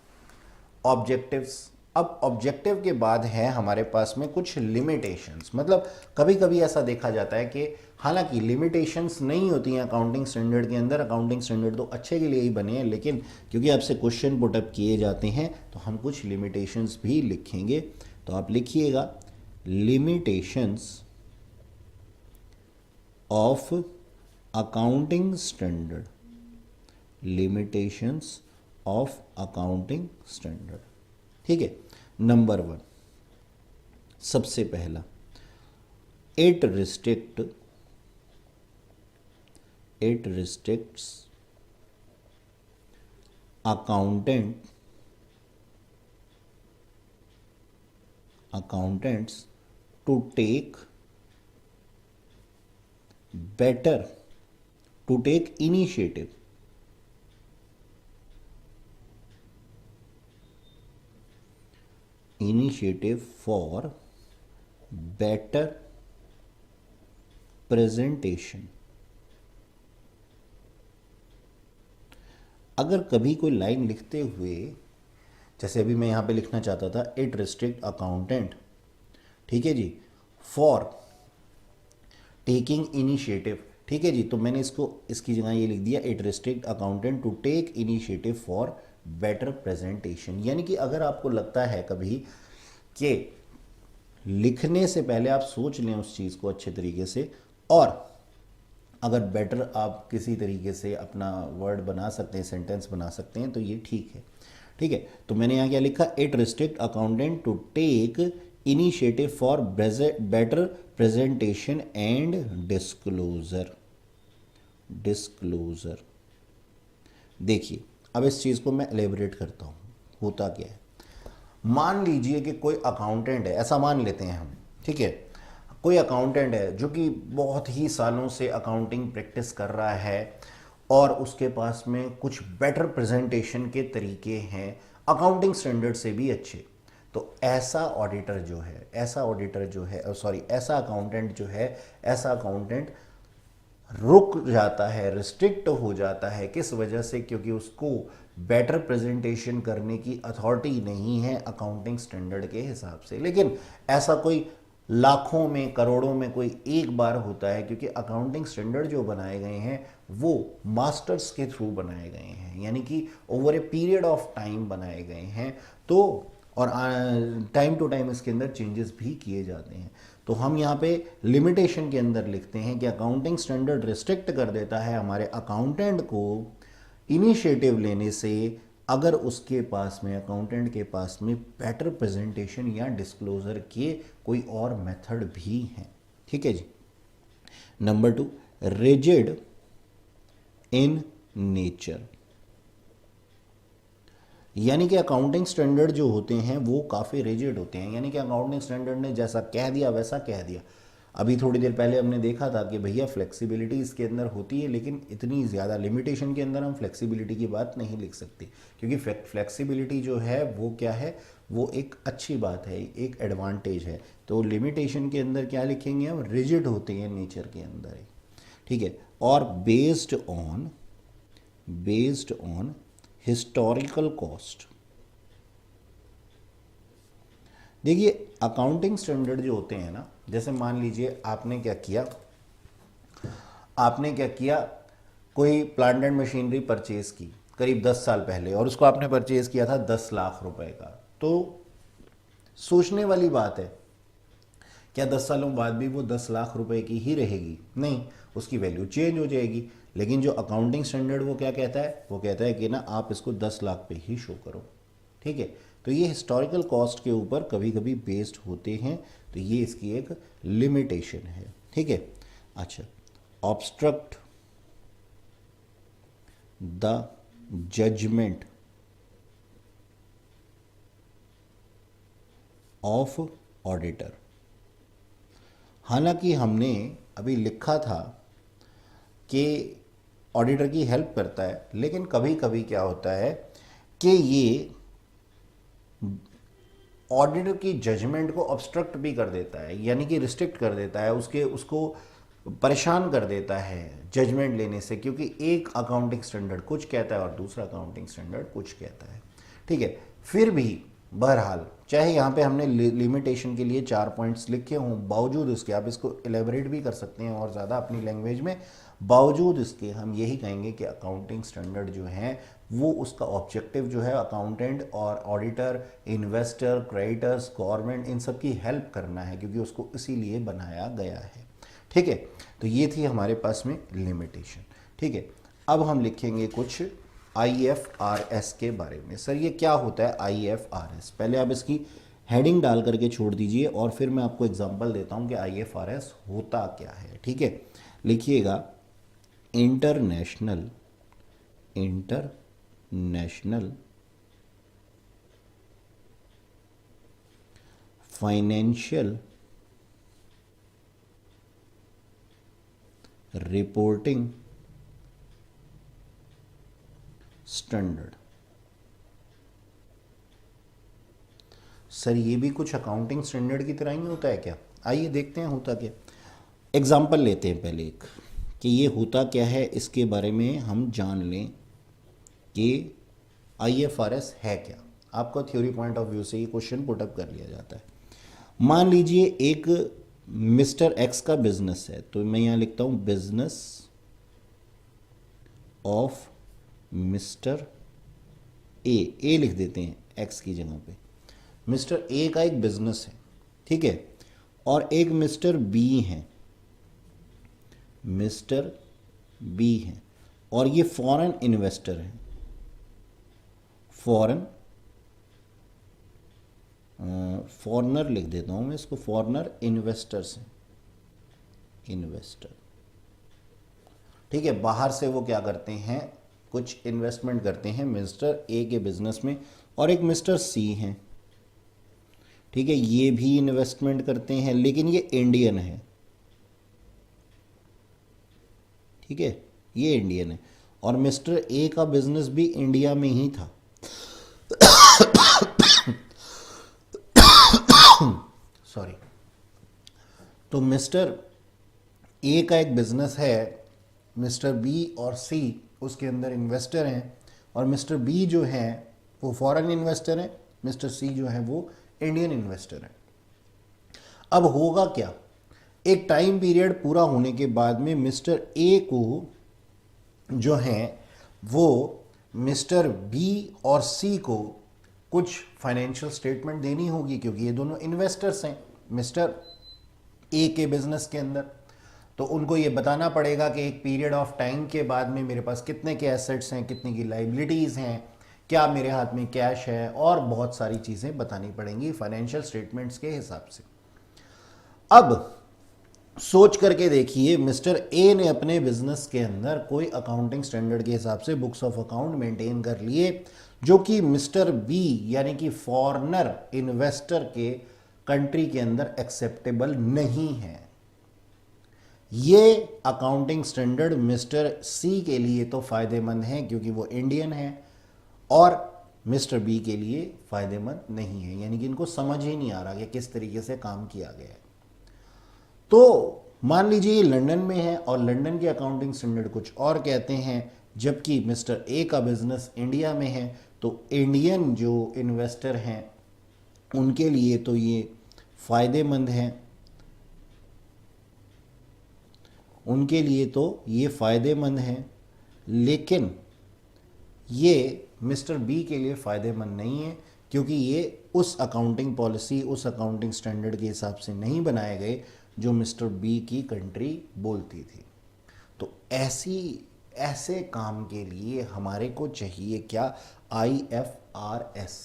अब ऑब्जेक्टिव के बाद है हमारे पास में कुछ लिमिटेशंस। मतलब कभी कभी ऐसा देखा जाता है कि हालांकि लिमिटेशंस नहीं होती हैं अकाउंटिंग स्टैंडर्ड के अंदर, अकाउंटिंग स्टैंडर्ड तो अच्छे के लिए ही बने हैं, लेकिन क्योंकि आपसे क्वेश्चन पुटअप किए जाते हैं तो हम कुछ लिमिटेशंस भी लिखेंगे। तो आप लिखिएगा limitations of accounting standard, limitations of accounting standard. ठीक है। नंबर 1, सबसे पहला, it restricts accountants to take initiative for better presentation। अगर कभी कोई लाइन लिखते हुए, जैसे अभी मैं यहां पे लिखना चाहता था इट रिस्ट्रिक्ट अकाउंटेंट, ठीक है जी, फॉर टेकिंग इनिशिएटिव, ठीक है जी, तो मैंने इसको इसकी जगह ये लिख दिया it restrict accountant to take initiative for better presentation. यानी कि अगर आपको लगता है कभी कि लिखने से पहले आप सोच लें उस चीज़ को अच्छे तरीके से, और अगर बेटर आप किसी तरीके से अपना वर्ड बना सकते हैं, सेंटेंस बना सकते हैं, तो ये ठीक है। ठीक है। तो मैंने यहाँ क्या लिखा, it restrict accountant to take initiative for better presentation and disclosure. देखिए, अब इस चीज़ को मैं एलेबरेट करता हूँ। होता क्या है, मान लीजिए कि कोई अकाउंटेंट है, ऐसा मान लेते हैं हम, ठीक है, कोई अकाउंटेंट है जो कि बहुत ही सालों से अकाउंटिंग प्रैक्टिस कर रहा है और उसके पास में कुछ बेटर प्रेजेंटेशन के तरीके हैं, अकाउंटिंग स्टैंडर्ड से भी अच्छे। तो ऐसा अकाउंटेंट रुक जाता है, रिस्ट्रिक्ट हो जाता है। किस वजह से? क्योंकि उसको बेटर प्रेजेंटेशन करने की अथॉरिटी नहीं है अकाउंटिंग स्टैंडर्ड के हिसाब से। लेकिन ऐसा कोई लाखों में, करोड़ों में कोई एक बार होता है, क्योंकि अकाउंटिंग स्टैंडर्ड जो बनाए गए हैं वो मास्टर्स के थ्रू बनाए गए हैं, यानी कि over a period of time बनाए गए हैं। तो और टाइम टू टाइम इसके अंदर चेंजेस भी किए जाते हैं। तो हम यहाँ पे लिमिटेशन के अंदर लिखते हैं कि अकाउंटिंग स्टैंडर्ड रिस्ट्रिक्ट कर देता है हमारे अकाउंटेंट को इनिशिएटिव लेने से, अगर उसके पास में, अकाउंटेंट के पास में बेटर प्रेजेंटेशन या डिस्क्लोजर के कोई और मेथड भी हैं। ठीक है जी। नंबर 2, रिजिड इन नेचर, यानी कि अकाउंटिंग स्टैंडर्ड जो होते हैं वो काफ़ी रिजिड होते हैं, यानी कि अकाउंटिंग स्टैंडर्ड ने जैसा कह दिया वैसा कह दिया। अभी थोड़ी देर पहले हमने देखा था कि भैया फ्लेक्सिबिलिटी इसके अंदर होती है, लेकिन इतनी ज़्यादा लिमिटेशन के अंदर हम फ्लेक्सिबिलिटी की बात नहीं लिख सकते, क्योंकि फ्लेक्सिबिलिटी जो है वो क्या है, वो एक अच्छी बात है, एक एडवांटेज है। तो लिमिटेशन के अंदर क्या लिखेंगे हम, रिजिड होते हैं नेचर के अंदर ही। ठीक है। और बेस्ड ऑन हिस्टोरिकल कॉस्ट। देखिए, अकाउंटिंग स्टैंडर्ड जो होते हैं ना, जैसे मान लीजिए आपने क्या किया, कोई प्लांट एंड मशीनरी परचेज की करीब 10 साल पहले, और उसको आपने परचेज किया था 10 लाख रुपए का। तो सोचने वाली बात है, क्या 10 सालों बाद भी वो 10 लाख रुपए की ही रहेगी? नहीं, उसकी वैल्यू चेंज हो जाएगी। लेकिन जो अकाउंटिंग स्टैंडर्ड वो क्या कहता है, वो कहता है कि ना आप इसको 10 लाख पे ही शो करो। ठीक है। तो ये हिस्टोरिकल कॉस्ट के ऊपर कभी कभी बेस्ड होते हैं, तो ये इसकी एक लिमिटेशन है। ठीक है। अच्छा, obstruct the judgement of auditor. हालांकि हमने अभी लिखा था कि ऑडिटर की हेल्प करता है, लेकिन कभी कभी क्या होता है कि ये ऑडिटर की जजमेंट को ऑब्स्ट्रक्ट भी कर देता है, यानी कि रिस्ट्रिक्ट कर देता है, उसको परेशान कर देता है जजमेंट लेने से, क्योंकि एक अकाउंटिंग स्टैंडर्ड कुछ कहता है और दूसरा अकाउंटिंग स्टैंडर्ड कुछ कहता है। ठीक है, फिर भी बहरहाल चाहे यहाँ पे हमने लिमिटेशन के लिए 4 पॉइंट्स लिखे हों, बावजूद इसके आप इसको एलेबरेट भी कर सकते हैं और ज़्यादा अपनी लैंग्वेज में, बावजूद इसके हम यही कहेंगे कि अकाउंटिंग स्टैंडर्ड जो है वो उसका ऑब्जेक्टिव जो है अकाउंटेंट और ऑडिटर, इन्वेस्टर, क्रेडिटर्स, गवर्नमेंट, इन सब की हेल्प करना है, क्योंकि उसको इसीलिए बनाया गया है। ठीक है, तो ये थी हमारे पास में लिमिटेशन। ठीक है, अब हम लिखेंगे कुछ IFRS के बारे में। सर ये क्या होता है IFRS? पहले आप इसकी हेडिंग डाल करके छोड़ दीजिए और फिर मैं आपको एग्जांपल देता हूं कि IFRS होता क्या है। ठीक है, लिखिएगा international financial reporting standard. Sir ये भी कुछ अकाउंटिंग स्टैंडर्ड की तरह ही होता है क्या? आइए देखते हैं होता क्या। एग्जाम्पल लेते हैं पहले एक, कि ये होता क्या है, इसके बारे में हम जान लें कि IFRS है क्या। आपका थ्योरी पॉइंट ऑफ व्यू से ये क्वेश्चन पुटअप कर लिया जाता है। मान लीजिए एक मिस्टर एक्स का बिजनेस है, तो मैं यहाँ लिखता हूँ बिजनेस ऑफ मिस्टर ए लिख देते हैं एक्स की जगह पे। मिस्टर ए का एक बिजनेस है, ठीक है, और एक मिस्टर बी है, और ये फॉरेन इन्वेस्टर है, फॉरेनर लिख देता हूं मैं इसको, फॉरेनर इन्वेस्टर्स हैं, इन्वेस्टर। ठीक है, बाहर से वो क्या करते हैं, कुछ इन्वेस्टमेंट करते हैं मिस्टर ए के बिजनेस में, और एक मिस्टर सी हैं। ठीक है, ये भी इन्वेस्टमेंट करते हैं, लेकिन ये इंडियन है। ठीक है, ये इंडियन है, और मिस्टर ए का बिजनेस भी इंडिया में ही था। सॉरी। तो मिस्टर ए का एक बिजनेस है, मिस्टर बी और सी उसके अंदर इन्वेस्टर हैं, और मिस्टर बी जो है वो फॉरेन इन्वेस्टर है, मिस्टर सी जो है वो इंडियन इन्वेस्टर है। अब होगा क्या, एक टाइम पीरियड पूरा होने के बाद में मिस्टर ए को जो है वो मिस्टर बी और सी को कुछ फाइनेंशियल स्टेटमेंट देनी होगी, क्योंकि ये दोनों इन्वेस्टर्स हैं मिस्टर ए के बिजनेस के अंदर। तो उनको ये बताना पड़ेगा कि एक पीरियड ऑफ टाइम के बाद में मेरे पास कितने के एसेट्स हैं, कितने की लाइबिलिटीज़ हैं, क्या मेरे हाथ में कैश है, और बहुत सारी चीज़ें बतानी पड़ेंगी फाइनेंशियल स्टेटमेंट्स के हिसाब से। अब सोच करके देखिए, मिस्टर ए ने अपने बिजनेस के अंदर कोई अकाउंटिंग स्टैंडर्ड के हिसाब से बुक्स ऑफ अकाउंट मेंटेन कर लिए, जो कि मिस्टर बी यानी कि फॉरेनर इन्वेस्टर के कंट्री के अंदर एक्सेप्टेबल नहीं है। ये अकाउंटिंग स्टैंडर्ड मिस्टर सी के लिए तो फायदेमंद है क्योंकि वो इंडियन है, और मिस्टर बी के लिए फायदेमंद नहीं है, यानी कि इनको समझ ही नहीं आ रहा कि किस तरीके से काम किया गया है। तो मान लीजिए ये लंदन में है और लंदन के अकाउंटिंग स्टैंडर्ड कुछ और कहते हैं, जबकि मिस्टर ए का बिजनेस इंडिया में है, तो इंडियन जो इन्वेस्टर हैं उनके लिए तो ये फायदेमंद है, उनके लिए तो ये फायदेमंद है, लेकिन ये मिस्टर बी के लिए फ़ायदेमंद नहीं है, क्योंकि ये उस अकाउंटिंग पॉलिसी, उस अकाउंटिंग स्टैंडर्ड के हिसाब से नहीं बनाए गए जो मिस्टर बी की कंट्री बोलती थी। तो ऐसे काम के लिए हमारे को चाहिए क्या, IFRS,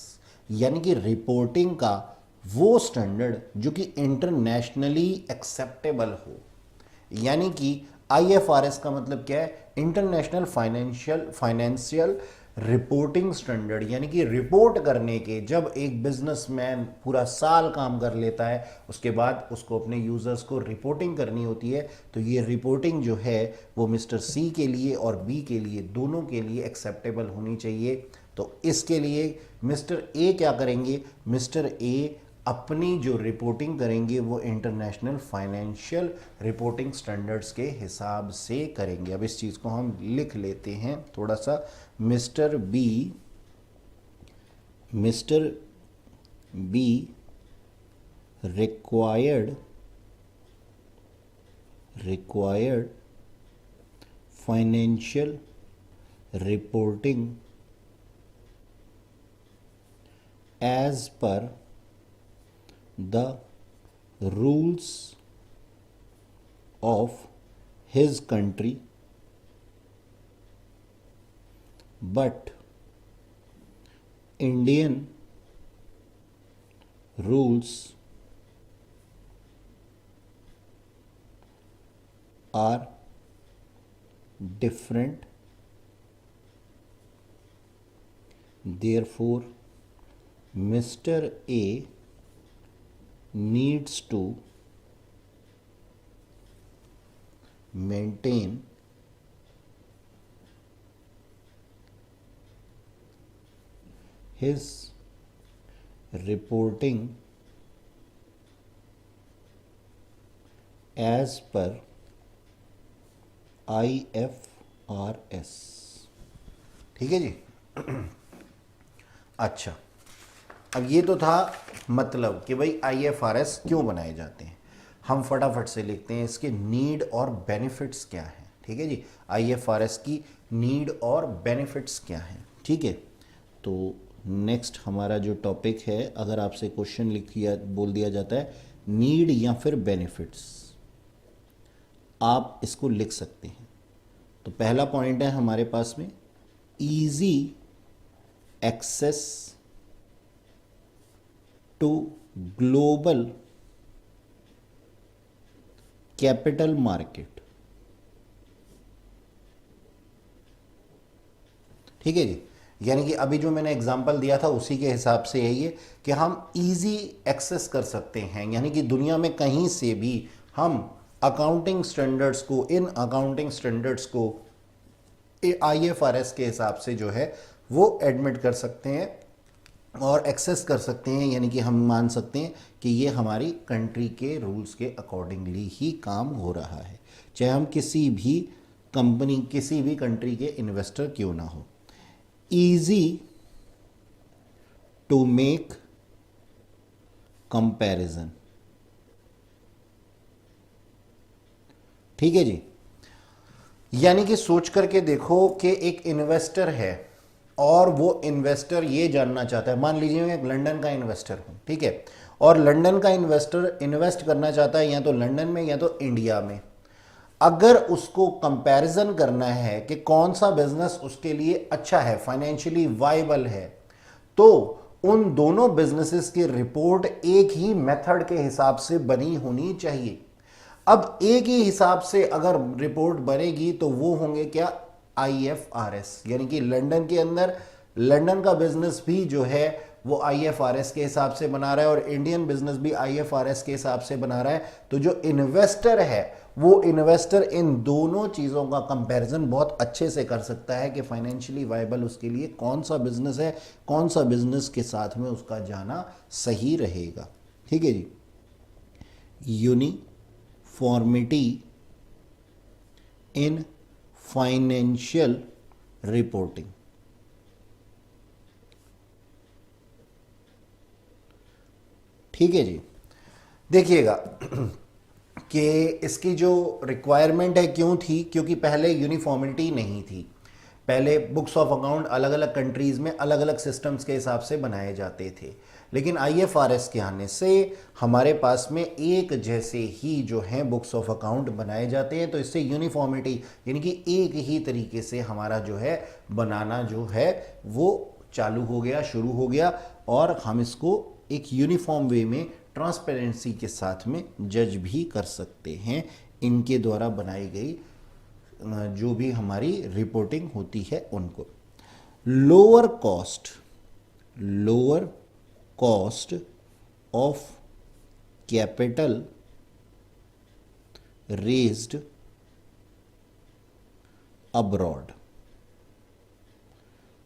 यानी कि रिपोर्टिंग का वो स्टैंडर्ड जो कि इंटरनेशनली एक्सेप्टेबल हो। यानी कि IFRS का मतलब क्या है, इंटरनेशनल फाइनेंशियल रिपोर्टिंग स्टैंडर्ड यानी कि रिपोर्ट करने के, जब एक बिजनेसमैन पूरा साल काम कर लेता है उसके बाद उसको अपने यूजर्स को रिपोर्टिंग करनी होती है, तो ये रिपोर्टिंग जो है वो मिस्टर सी के लिए और बी के लिए दोनों के लिए एक्सेप्टेबल होनी चाहिए। तो इसके लिए मिस्टर ए क्या करेंगे, मिस्टर ए अपनी जो रिपोर्टिंग करेंगे वो इंटरनेशनल फाइनेंशियल रिपोर्टिंग स्टैंडर्ड्स के हिसाब से करेंगे। अब इस चीज़ को हम लिख लेते हैं थोड़ा सा। Mister be required financial reporting as per the rules of his country, but Indian rules are different, therefore Mr. A needs to maintain his reporting as per IFRS। ठीक है जी। अच्छा, अब ये तो था मतलब कि भाई IFRS क्यों बनाए जाते हैं। हम फटाफट से लिखते हैं इसके नीड और बेनिफिट्स क्या हैं। ठीक है जी, IFRS की नीड और बेनिफिट्स क्या हैं। ठीक है, तो नेक्स्ट हमारा जो टॉपिक है, अगर आपसे क्वेश्चन लिखिए बोल दिया जाता है नीड या फिर बेनिफिट्स, आप इसको लिख सकते हैं। तो पहला पॉइंट है हमारे पास में easy access to global capital market. ठीक है जी, यानी कि अभी जो मैंने एग्जांपल दिया था उसी के हिसाब से है ये कि हम इजी एक्सेस कर सकते हैं, यानी कि दुनिया में कहीं से भी हम अकाउंटिंग स्टैंडर्ड्स को, इन अकाउंटिंग स्टैंडर्ड्स को IFRS के हिसाब से जो है वो एडमिट कर सकते हैं और एक्सेस कर सकते हैं, यानी कि हम मान सकते हैं कि ये हमारी कंट्री के रूल्स के अकॉर्डिंगली ही काम हो रहा है, चाहे हम किसी भी कंपनी, किसी भी कंट्री के इन्वेस्टर क्यों ना हो। Easy to make comparison. ठीक है जी, यानी कि सोच करके देखो कि एक इन्वेस्टर है और वो इन्वेस्टर ये जानना चाहता है, मान लीजिए मैं एक लंदन का इन्वेस्टर हूं, ठीक है, और लंदन का इन्वेस्टर इन्वेस्ट करना चाहता है या तो लंदन में या तो इंडिया में। अगर उसको कंपैरिजन करना है कि कौन सा बिजनेस उसके लिए अच्छा है, फाइनेंशियली वाइबल है, तो उन दोनों बिजनेसेस की रिपोर्ट एक ही मेथड के हिसाब से बनी होनी चाहिए। अब एक ही हिसाब से अगर रिपोर्ट बनेगी तो वो होंगे क्या, IFRS, यानी कि लंदन के अंदर लंदन का बिजनेस भी जो है वो IFRS के हिसाब से बना रहा है और इंडियन बिजनेस भी IFRS के हिसाब से बना रहा है। तो जो इन्वेस्टर है वो इन्वेस्टर इन दोनों चीज़ों का कंपैरिजन बहुत अच्छे से कर सकता है कि फाइनेंशियली वायबल उसके लिए कौन सा बिजनेस है, कौन सा बिजनेस के साथ में उसका जाना सही रहेगा। ठीक है जी, यूनिफॉर्मिटी इन फाइनेंशियल रिपोर्टिंग। ठीक है जी, देखिएगा कि इसकी जो रिक्वायरमेंट है क्यों थी, क्योंकि पहले यूनिफॉर्मिटी नहीं थी। पहले बुक्स ऑफ अकाउंट अलग अलग कंट्रीज में अलग अलग सिस्टम्स के हिसाब से बनाए जाते थे, लेकिन IFRS के आने से हमारे पास में एक जैसे ही जो हैं बुक्स ऑफ अकाउंट बनाए जाते हैं। तो इससे यूनिफॉर्मिटी यानी कि एक ही तरीके से हमारा जो है बनाना जो है वो चालू हो गया, शुरू हो गया, और हम इसको एक यूनिफॉर्म वे में ट्रांसपेरेंसी के साथ में जज भी कर सकते हैं इनके द्वारा बनाई गई जो भी हमारी रिपोर्टिंग होती है उनको। Lower cost of capital raised abroad.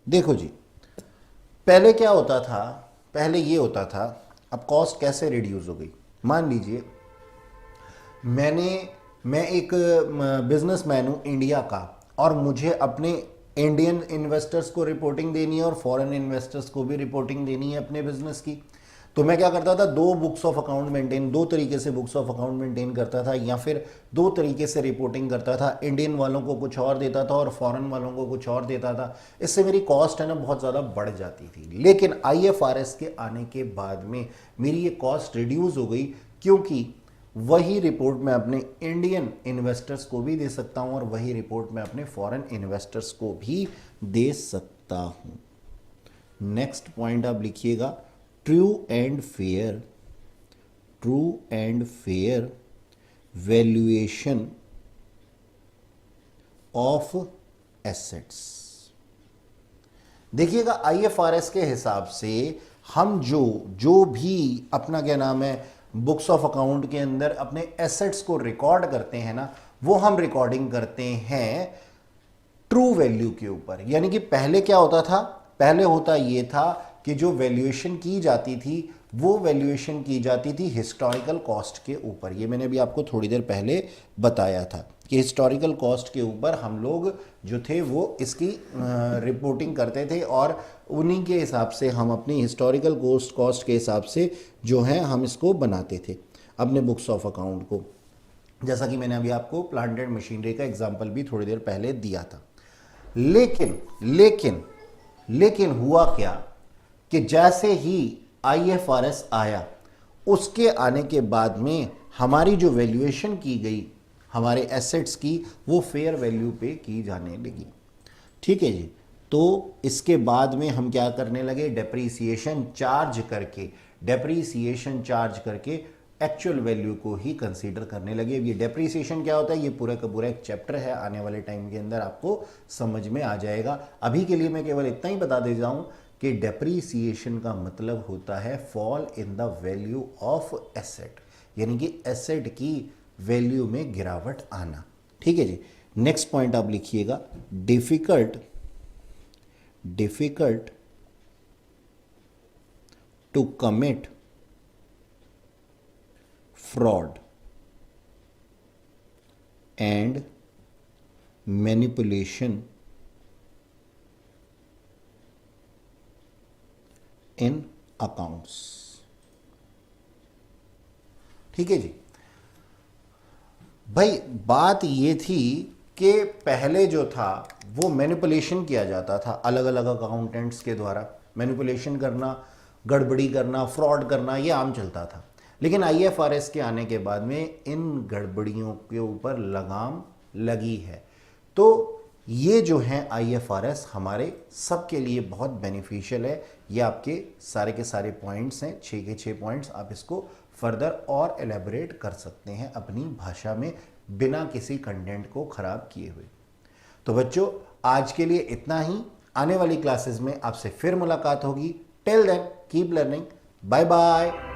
देखो जी, पहले क्या होता था, पहले ये होता था, अब कॉस्ट कैसे रिड्यूस हो गई। मान लीजिए मैं एक बिजनेसमैन हूं इंडिया का, और मुझे अपने इंडियन इन्वेस्टर्स को रिपोर्टिंग देनी है और फॉरेन इन्वेस्टर्स को भी रिपोर्टिंग देनी है अपने बिजनेस की। तो मैं क्या करता था, दो तरीके से बुक्स ऑफ अकाउंट मेंटेन करता था, या फिर दो तरीके से रिपोर्टिंग करता था। इंडियन वालों को कुछ और देता था और फॉरेन वालों को कुछ और देता था। इससे मेरी कॉस्ट है ना बहुत ज़्यादा बढ़ जाती थी। लेकिन IFRS के आने के बाद में मेरी ये कॉस्ट रिड्यूस हो गई, क्योंकि वही रिपोर्ट मैं अपने इंडियन इन्वेस्टर्स को भी दे सकता हूं और वही रिपोर्ट मैं अपने फॉरेन इन्वेस्टर्स को भी दे सकता हूं। नेक्स्ट पॉइंट आप लिखिएगा, true and fair valuation of assets. देखिएगा, IFRS के हिसाब से हम जो भी अपना क्या नाम है बुक्स ऑफ अकाउंट के अंदर अपने एसेट्स को रिकॉर्ड करते हैं ना, वो हम रिकॉर्डिंग करते हैं ट्रू वैल्यू के ऊपर। यानी कि पहले क्या होता था, पहले होता ये था कि जो वैल्यूएशन की जाती थी वो वैल्यूएशन की जाती थी हिस्टोरिकल कॉस्ट के ऊपर। ये मैंने भी आपको थोड़ी देर पहले बताया था कि हिस्टोरिकल कॉस्ट के ऊपर हम लोग जो थे वो इसकी रिपोर्टिंग करते थे, और उन्हीं के हिसाब से हम अपनी हिस्टोरिकल कॉस्ट के हिसाब से जो है हम इसको बनाते थे अपने बुक्स ऑफ अकाउंट को। जैसा कि मैंने अभी आपको प्लांट एंड मशीनरी का एग्जाम्पल भी थोड़ी देर पहले दिया था। लेकिन हुआ क्या कि जैसे ही IFRS आया, उसके आने के बाद में हमारी जो वैल्यूएशन की गई हमारे एसेट्स की, वो फेयर वैल्यू पे की जाने लगी। ठीक है जी। तो इसके बाद में हम क्या करने लगे, डेप्रीसिएशन चार्ज करके एक्चुअल वैल्यू को ही कंसीडर करने लगे। ये डेप्रीसिएशन क्या होता है, ये पूरा का पूरा एक चैप्टर है, आने वाले टाइम के अंदर आपको समझ में आ जाएगा। अभी के लिए मैं केवल इतना ही बता देता हूं कि डेप्रीसिएशन का मतलब होता है fall in the value of asset, यानी कि एसेट की वैल्यू में गिरावट आना। ठीक है जी। नेक्स्ट पॉइंट आप लिखिएगा, difficult to commit fraud and manipulation in accounts. ठीक है जी। भाई बात ये थी कि पहले जो था वो मैनिपुलेशन किया जाता था अलग अलग अकाउंटेंट्स के द्वारा। मैनिपुलेशन करना, गड़बड़ी करना, फ्रॉड करना, ये आम चलता था। लेकिन IFRS के आने के बाद में इन गड़बड़ियों के ऊपर लगाम लगी है। तो ये जो है IFRS हमारे सबके लिए बहुत बेनिफिशियल है। ये आपके सारे के सारे पॉइंट्स हैं, 6 के 6 पॉइंट्स। आप इसको फर्दर और एलेबोरेट कर सकते हैं अपनी भाषा में, बिना किसी कंटेंट को खराब किए हुए। तो बच्चों, आज के लिए इतना ही। आने वाली क्लासेस में आपसे फिर मुलाकात होगी। Till then keep learning. Bye bye.